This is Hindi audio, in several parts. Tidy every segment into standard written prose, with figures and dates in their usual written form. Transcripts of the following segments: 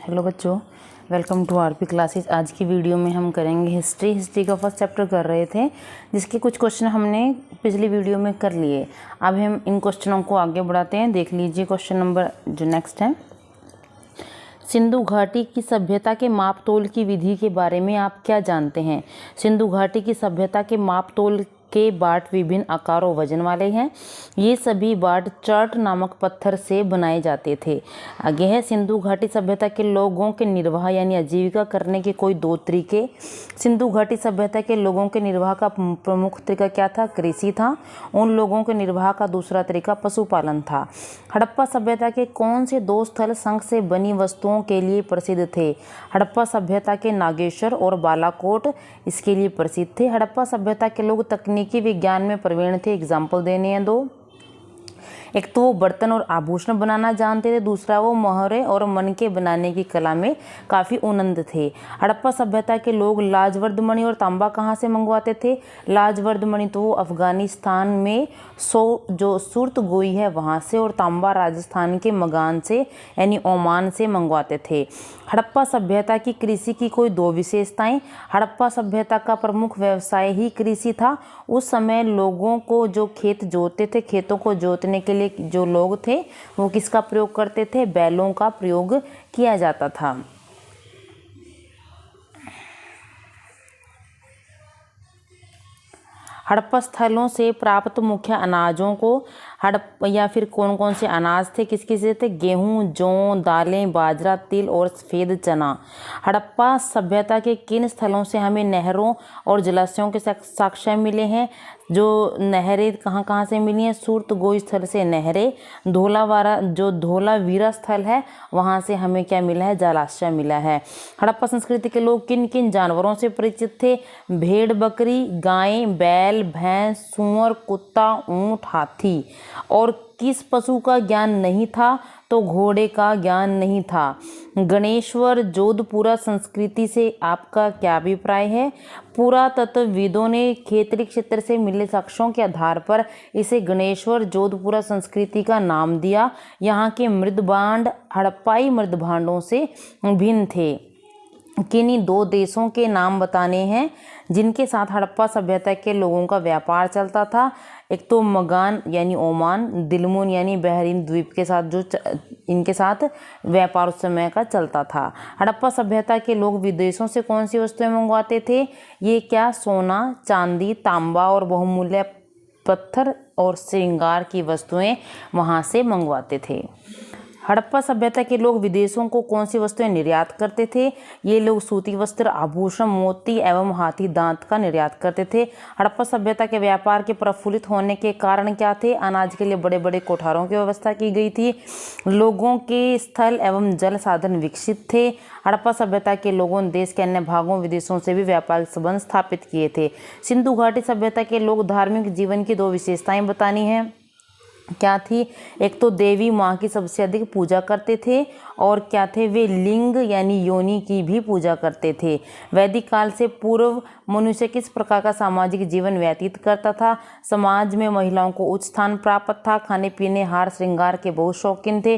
हेलो बच्चों, वेलकम टू आरपी क्लासेस। आज की वीडियो में हम करेंगे हिस्ट्री का फर्स्ट चैप्टर कर रहे थे, जिसके कुछ क्वेश्चन हमने पिछली वीडियो में कर लिए। अब हम इन क्वेश्चनों को आगे बढ़ाते हैं। देख लीजिए क्वेश्चन नंबर जो नेक्स्ट है, सिंधु घाटी की सभ्यता के माप तोल की विधि के बारे में आप क्या जानते हैं। सिंधु घाटी की सभ्यता के माप तोल के बाट विभिन्न आकारों वजन वाले हैं। ये सभी बाट चार्ट नामक पत्थर से बनाए जाते थे। आगे है, सिंधु घाटी सभ्यता के लोगों के निर्वाह यानी आजीविका करने के कोई दो तरीके। सिंधु घाटी सभ्यता के लोगों के निर्वाह का प्रमुख तरीका क्या था? कृषि था। उन लोगों के निर्वाह का दूसरा तरीका पशुपालन था। हड़प्पा सभ्यता के कौन से दो स्थल शंख से बनी वस्तुओं के लिए प्रसिद्ध थे? हड़प्पा सभ्यता के नागेश्वर और बालाकोट इसके लिए प्रसिद्ध थे। हड़प्पा सभ्यता के लोग तकनीकी विज्ञान में प्रवीण थे। एग्जाम्पल देने हैं दो। एक तो वो बर्तन और आभूषण बनाना जानते थे, दूसरा वो मोहरे और मनके बनाने की कला में काफ़ी उन्नत थे। हड़प्पा सभ्यता के लोग लाजवर्द मणि और तांबा कहाँ से मंगवाते थे? लाजवर्द मणि तो वो अफगानिस्तान में जो सुरत गोई है वहाँ से, और तांबा राजस्थान के मगान से यानी ओमान से मंगवाते थे। हड़प्पा सभ्यता की कृषि की कोई दो विशेषताएं। हड़प्पा सभ्यता का प्रमुख व्यवसाय ही कृषि था। उस समय लोगों को जो खेत जोतते थे, खेतों को जोतने के लिए जो लोग थे वो किसका प्रयोग करते थे? बैलों का प्रयोग किया जाता था। हड़प्पा स्थलों से प्राप्त मुख्य अनाजों को या फिर कौन कौन से अनाज थे, किस किस थे? गेहूं, जौ, दालें, बाजरा, तिल और सफ़ेद चना। हड़प्पा सभ्यता के किन स्थलों से हमें नहरों और जलाशयों के साक्ष्य मिले हैं? जो नहरें कहाँ कहाँ से मिली हैं? सुरतगोई स्थल से नहरें। धोलावीरा स्थल है वहाँ से हमें क्या मिला है? जलाशय मिला है। हड़प्पा संस्कृति के लोग किन किन जानवरों से परिचित थे? भेड़, बकरी, गाय, बैल, भैंस, सूअर, कुत्ता, ऊंट, हाथी। और किस पशु का ज्ञान नहीं था? तो घोड़े का ज्ञान नहीं था। गणेश्वर जोधपुरा संस्कृति से आपका क्या अभिप्राय है? पुरातत्वविदों ने क्षेत्रीय क्षेत्र से मिले साक्ष्यों के आधार पर इसे गणेश्वर जोधपुरा संस्कृति का नाम दिया। यहाँ के मृदभांड हड़प्पाई मृदभांडों से भिन्न थे। किन्हीं दो देशों के नाम बताने हैं जिनके साथ हड़प्पा सभ्यता के लोगों का व्यापार चलता था। एक तो मगान यानी ओमान, दिलमुन यानी बहरीन द्वीप के साथ जो इनके साथ व्यापार उस समय का चलता था। हड़प्पा सभ्यता के लोग विदेशों से कौन सी वस्तुएं मंगवाते थे? ये क्या? सोना, चांदी, तांबा और बहुमूल्य पत्थर और श्रृंगार की वस्तुएं वहाँ से मंगवाते थे। हड़प्पा सभ्यता के लोग विदेशों को कौन सी वस्तुएं निर्यात करते थे? ये लोग सूती वस्त्र, आभूषण, मोती एवं हाथी दांत का निर्यात करते थे। हड़प्पा सभ्यता के व्यापार के प्रफुल्लित होने के कारण क्या थे? अनाज के लिए बड़े बड़े कोठारों की व्यवस्था की गई थी। लोगों के स्थल एवं जल साधन विकसित थे। हड़प्पा सभ्यता के लोगों ने देश के अन्य भागों विदेशों से भी व्यापारिक संबंध स्थापित किए थे। सिंधु घाटी सभ्यता के लोग धार्मिक जीवन की दो विशेषताएं बतानी है। क्या थी? एक तो देवी माँ की सबसे अधिक पूजा करते थे, और क्या थे? वे लिंग यानी योनि की भी पूजा करते थे। वैदिक काल से पूर्व मनुष्य किस प्रकार का सामाजिक जीवन व्यतीत करता था? समाज में महिलाओं को उच्च स्थान प्राप्त था। खाने पीने, हार श्रृंगार के बहुत शौकीन थे।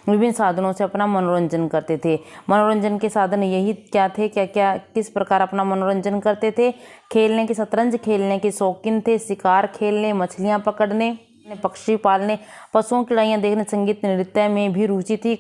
विभिन्न साधनों से अपना मनोरंजन करते थे। मनोरंजन के साधन यही क्या थे? क्या किस प्रकार अपना मनोरंजन करते थे? खेलने की, शतरंज खेलने के शौकीन थे। शिकार खेलने, मछलियाँ पकड़ने, पक्षी पालने, पशुओं की लड़ाइयाँ देखने, संगीत नृत्य में भी रुचि थी।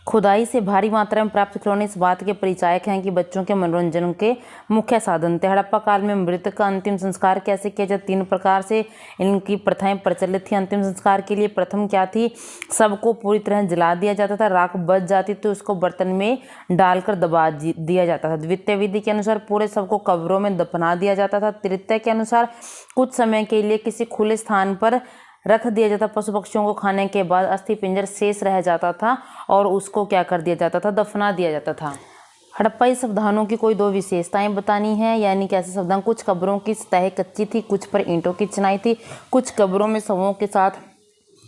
खुदाई से भारी मात्रा में प्राप्त खिलौने इस बात के परिचायक हैं कि बच्चों के मनोरंजन के मुख्य साधन थे। हड़प्पा काल में मृतक का अंतिम संस्कार कैसे किया जाए? 3 प्रकार से इनकी प्रथाएं प्रचलित थी अंतिम संस्कार के लिए। प्रथम क्या थी? सबको पूरी तरह जला दिया जाता था। राख बच जाती तो उसको बर्तन में डालकर दबा दिया जाता था। द्वितीय विधि के अनुसार पूरे सबको कब्रों में दफना दिया जाता था। तृतीय के अनुसार कुछ समय के लिए किसी खुले स्थान पर रख दिया जाता। पशु पक्षियों को खाने के बाद अस्थि पिंजर शेष रह जाता था और उसको क्या कर दिया जाता था? दफना दिया जाता था। हड़प्पाई संविधानों की कोई दो विशेषताएं बतानी है, यानी कैसे संविधान? कुछ कब्रों की सतह कच्ची थी, कुछ पर ईंटों की चिनाई थी। कुछ कब्रों में शवों के साथ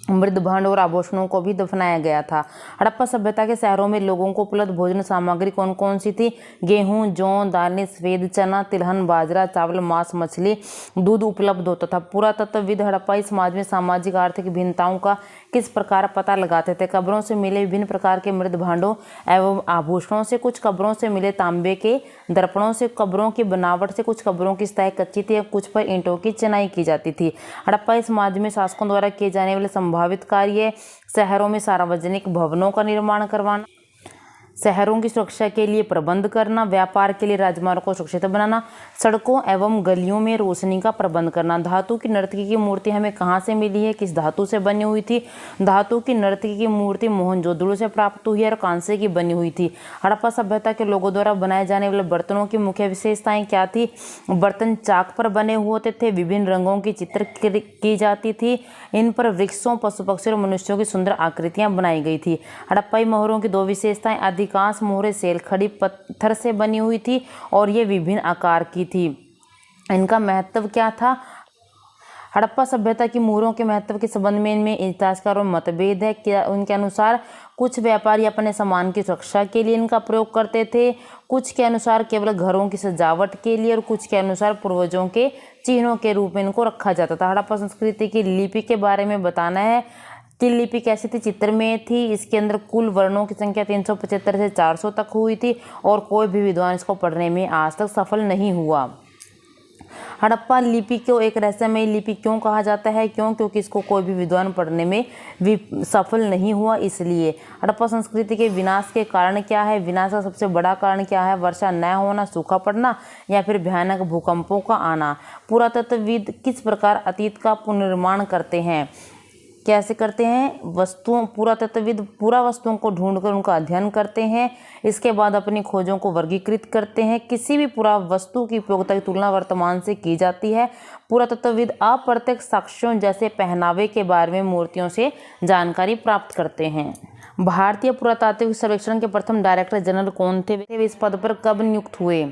मृदभांड और आभूषणों को भी दफनाया गया था। हड़प्पा सभ्यता के शहरों में लोगों को उपलब्ध भोजन सामग्री कौन कौन सी थी? गेहूं, जौ, दालें, सफेद चना, तिलहन, बाजरा, चावल, मांस, मछली, दूध उपलब्ध होता था। पुरातत्वविद हड़प्पाई समाज में सामाजिक आर्थिक भिन्नताओं का किस प्रकार पता लगाते थे। कब्रों से मिले विभिन्न प्रकार के मृत भांडों एवं आभूषणों से, कुछ कब्रों से मिले तांबे के दर्पणों से, कब्रों की बनावट से, कुछ कब्रों की सतह कच्ची थी, कुछ पर ईंटों की चिनाई की जाती थी। हड़प्पा समाज में शासकों द्वारा किए जाने वाले संभावित कार्य: शहरों में सार्वजनिक भवनों का निर्माण करवाना, शहरों की सुरक्षा के लिए प्रबंध करना, व्यापार के लिए राजमार्गों को सुरक्षित बनाना, सड़कों एवं गलियों में रोशनी का प्रबंध करना। धातु की नर्तकी की मूर्ति हमें कहाँ से मिली है, किस धातु से बनी हुई थी? धातु की नर्तकी की मूर्ति मोहनजोदड़ो से प्राप्त हुई है और कांसे की बनी हुई थी। हड़प्पा सभ्यता के लोगों द्वारा बनाए जाने वाले बर्तनों की मुख्य विशेषताएं क्या थी? बर्तन चाक पर बने होते थे, विभिन्न रंगों की चित्र की जाती थी, इन पर वृक्षों, पशु पक्षियों और मनुष्यों की सुंदर आकृतियां बनाई गई थी। हड़प्पाई मोहरों की दो विशेषताएं: अधिकांश मोहरें सेल खड़ी पत्थर से बनी हुई थी और ये विभिन्न आकार की थी। इनका महत्व क्या था? हड़प्पा सभ्यता की मोहरों के महत्व के संबंध में इनमें इतिहासकारों में मतभेद है। क्या उनके अनुसार कुछ व्यापारी अपने सामान की सुरक्षा के लिए इनका प्रयोग करते थे, कुछ के अनुसार केवल घरों की सजावट के लिए और कुछ के अनुसार पूर्वजों के चिन्हों के रूप में इनको रखा जाता था। हड़प्पा संस्कृति की लिपि के बारे में बताना है कि लिपि कैसी थी? चित्र में थी। इसके अंदर कुल वर्णों की संख्या 375 से 400 तक हुई थी और कोई भी विद्वान इसको पढ़ने में आज तक सफल नहीं हुआ। हड़प्पा लिपि को एक रहस्यमयी लिपि क्यों कहा जाता है? क्योंकि इसको कोई भी विद्वान पढ़ने में सफल नहीं हुआ, इसलिए। हड़प्पा संस्कृति के विनाश के कारण क्या है? विनाश का सबसे बड़ा कारण क्या है? वर्षा न होना, सूखा पड़ना या फिर भयानक भूकंपों का आना। पुरातत्वविद किस प्रकार अतीत का पुनर्निर्माण करते हैं? कैसे करते हैं? पुरातत्वविद पूरा वस्तुओं को ढूंढकर उनका अध्ययन करते हैं, इसके बाद अपनी खोजों को वर्गीकृत करते हैं। किसी भी पुरा वस्तु की उपयोगिता की तुलना वर्तमान से की जाती है। पुरातत्वविद अप्रत्यक्ष साक्ष्यों जैसे पहनावे के बारे में मूर्तियों से जानकारी प्राप्त करते हैं। भारतीय पुरातात्विक सर्वेक्षण के प्रथम डायरेक्टर जनरल कौन थे? वे इस पद पर कब नियुक्त हुए?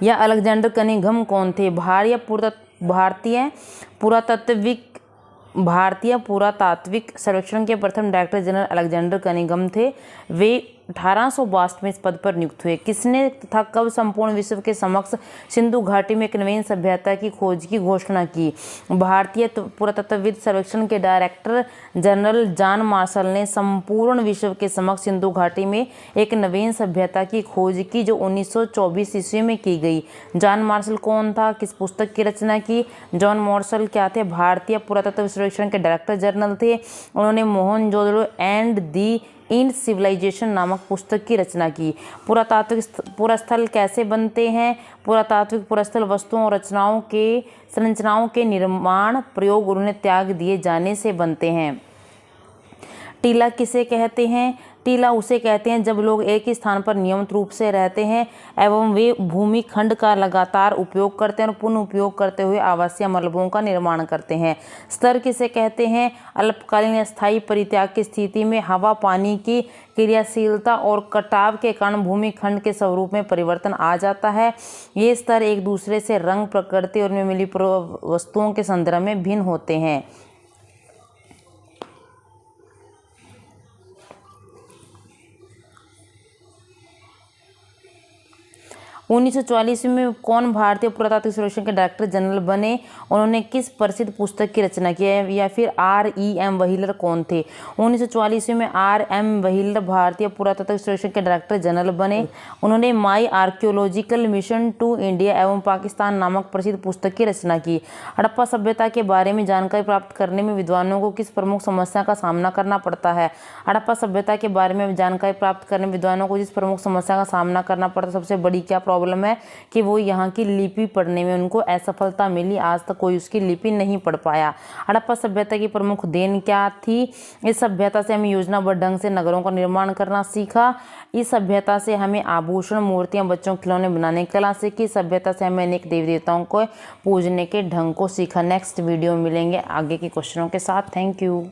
या अलेक्जेंडर कनिंघम कौन थे? भारतीय पुरातात्विक सर्वेक्षण के प्रथम डायरेक्टर जनरल अलेक्जेंडर कनिंघम थे। वे 1862 में इस पद पर नियुक्त हुए। किसने तथा कब संपूर्ण विश्व के समक्ष सिंधु घाटी में एक नवीन सभ्यता की खोज की घोषणा की? भारतीय पुरातत्वविद सर्वेक्षण के डायरेक्टर जनरल जॉन मार्शल ने संपूर्ण विश्व के समक्ष सिंधु घाटी में एक नवीन सभ्यता की खोज की, जो 1924 ईस्वी में की गई। जॉन मार्शल कौन था? किस पुस्तक की रचना की? जॉन मार्शल क्या थे? भारतीय पुरातत्व सर्वेक्षण के डायरेक्टर जनरल थे। उन्होंने Mohenjodaro and the Indus civilisation नामक पुस्तक की रचना की। पुरातात्विक पुरास्थल कैसे बनते हैं? पुरातात्विक पुरास्थल वस्तुओं और संरचनाओं के निर्माण, प्रयोग और उन्हें त्याग दिए जाने से बनते हैं। टीला किसे कहते हैं? टीला उसे कहते हैं जब लोग एक ही स्थान पर नियमित रूप से रहते हैं एवं वे भूमि खंड का लगातार उपयोग करते हैं और पुनः उपयोग करते हुए आवासीय मलबों का निर्माण करते हैं। स्तर किसे कहते हैं? अल्पकालीन या स्थायी परित्याग की स्थिति में हवा, पानी की क्रियाशीलता और कटाव के कारण भूमि खंड के स्वरूप में परिवर्तन आ जाता है। ये स्तर एक दूसरे से रंग, प्रकृति और उनमें मिली वस्तुओं के संदर्भ में भिन्न होते हैं। 1944 में कौन भारतीय पुरातात्विक सर्वेक्षण के डायरेक्टर जनरल बने? उन्होंने किस प्रसिद्ध पुस्तक की रचना की है? या फिर R.E.M. व्हीलर कौन थे? 1944 में R.M. व्हीलर भारतीय पुरातात्विक सर्वेक्षण के डायरेक्टर जनरल बने। उन्होंने माई आर्कियोलॉजिकल मिशन टू इंडिया एवं पाकिस्तान नामक प्रसिद्ध पुस्तक की रचना की। हड़प्पा सभ्यता के बारे में जानकारी प्राप्त करने में विद्वानों को किस प्रमुख समस्या का सामना करना पड़ता है? हड़प्पा सभ्यता के बारे में जानकारी प्राप्त करने में विद्वानों को जिस प्रमुख समस्या का सामना करना पड़ता, सबसे बड़ी क्या प्रॉब्लम है कि वो यहाँ की लिपि पढ़ने में उनको असफलता मिली। आज तक कोई उसकी लिपि नहीं पढ़ पाया। हड़प्पा सभ्यता की प्रमुख देन क्या थी? इस सभ्यता से हमें योजनाबद्ध ढंग से नगरों का निर्माण करना सीखा। इस सभ्यता से हमें आभूषण, मूर्तियां, बच्चों के खिलौने बनाने की कला सीखी। सभ्यता से हमें अनेक देवी देवताओं को पूजने के ढंग को सीखा। नेक्स्ट वीडियो में मिलेंगे आगे के क्वेश्चनों के साथ। Thank you.